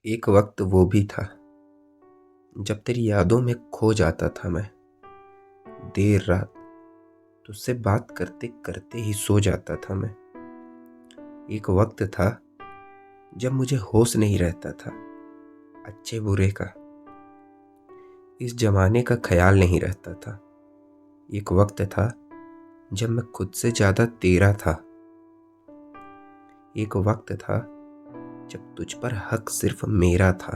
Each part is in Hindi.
एक वक्त वो भी था जब तेरी यादों में खो जाता था मैं। देर रात तुझसे बात करते करते ही सो जाता था मैं। एक वक्त था जब मुझे होश नहीं रहता था अच्छे बुरे का, इस जमाने का ख्याल नहीं रहता था। एक वक्त था जब मैं खुद से ज्यादा तेरा था। एक वक्त था जब तुझ पर हक सिर्फ मेरा था।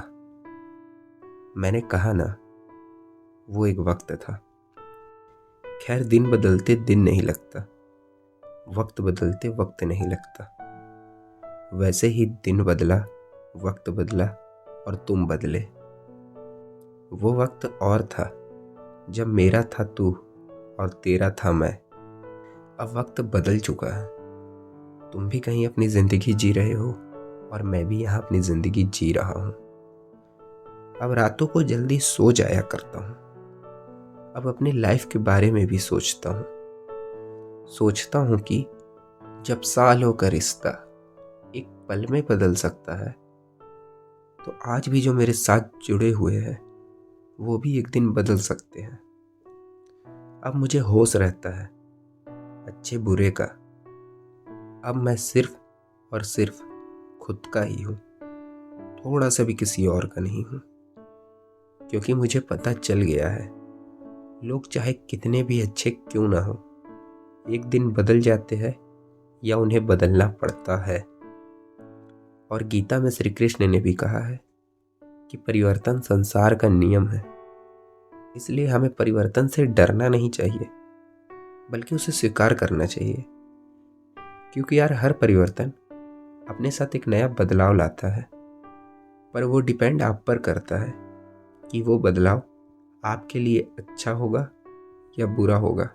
मैंने कहा ना, वो एक वक्त था। खैर, दिन बदलते दिन नहीं लगता, वक्त बदलते वक्त नहीं लगता। वैसे ही दिन बदला, वक्त बदला और तुम बदले। वो वक्त और था जब मेरा था तू और तेरा था मैं। अब वक्त बदल चुका है, तुम भी कहीं अपनी जिंदगी जी रहे हो और मैं भी यहाँ अपनी जिंदगी जी रहा हूँ। अब रातों को जल्दी सो जाया करता हूँ। अब अपनी लाइफ के बारे में भी सोचता हूँ कि जब सालों का रिश्ता एक पल में बदल सकता है, तो आज भी जो मेरे साथ जुड़े हुए हैं वो भी एक दिन बदल सकते हैं। अब मुझे होश रहता है अच्छे बुरे का। अब मैं सिर्फ और सिर्फ खुद का ही हूँ, थोड़ा सा भी किसी और का नहीं हूँ। क्योंकि मुझे पता चल गया है, लोग चाहे कितने भी अच्छे क्यों ना हो, एक दिन बदल जाते हैं या उन्हें बदलना पड़ता है। और गीता में श्री कृष्ण ने भी कहा है कि परिवर्तन संसार का नियम है। इसलिए हमें परिवर्तन से डरना नहीं चाहिए, बल्कि उसे स्वीकार करना चाहिए। क्योंकि यार, हर परिवर्तन अपने साथ एक नया बदलाव लाता है, पर वो डिपेंड आप पर करता है कि वो बदलाव आपके लिए अच्छा होगा या बुरा होगा।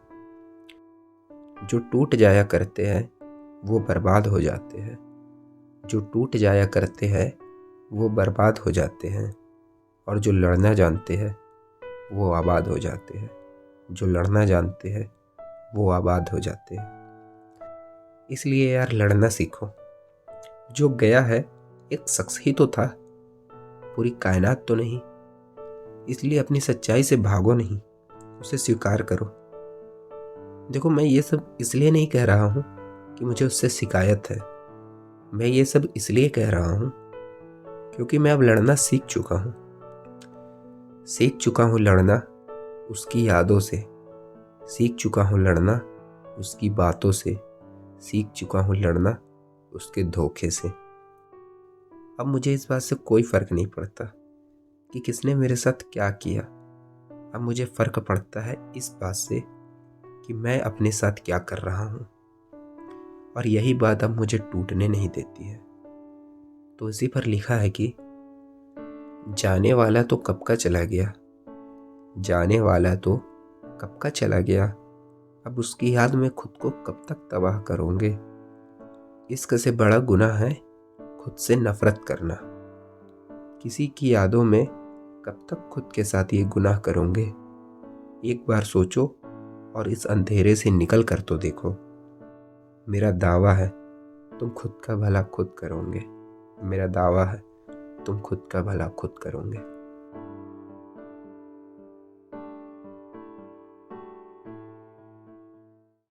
जो टूट जाया करते हैं वो बर्बाद हो जाते हैं। जो टूट जाया करते हैं वो बर्बाद हो जाते हैं। और जो लड़ना जानते हैं वो आबाद हो जाते हैं। जो लड़ना जानते हैं वो आबाद हो जाते हैं। इसलिए यार, लड़ना सीखो। जो गया है एक शख्स ही तो था, पूरी कायनात तो नहीं। इसलिए अपनी सच्चाई से भागो नहीं, उसे स्वीकार करो। देखो, मैं ये सब इसलिए नहीं कह रहा हूँ कि मुझे उससे शिकायत है। मैं ये सब इसलिए कह रहा हूँ क्योंकि मैं अब लड़ना सीख चुका हूँ लड़ना उसकी यादों से। सीख चुका हूँ लड़ना उसकी बातों से। सीख चुका हूँ लड़ना उसके धोखे से। अब मुझे इस बात से कोई फर्क नहीं पड़ता कि किसने मेरे साथ क्या किया। अब मुझे फर्क पड़ता है इस बात से कि मैं अपने साथ क्या कर रहा हूँ। और यही बात अब मुझे टूटने नहीं देती है। तो इसी पर लिखा है कि जाने वाला तो कब का चला गया, जाने वाला तो कब का चला गया। अब उसकी याद में खुद को कब तक तबाह करोगे। इश्क से बड़ा गुनाह है खुद से नफरत करना। किसी की यादों में कब तक खुद के साथ ये गुनाह करोगे। एक बार सोचो और इस अंधेरे से निकल कर तो देखो। मेरा दावा है तुम खुद का भला खुद करोगे। मेरा दावा है तुम खुद का भला खुद करोगे।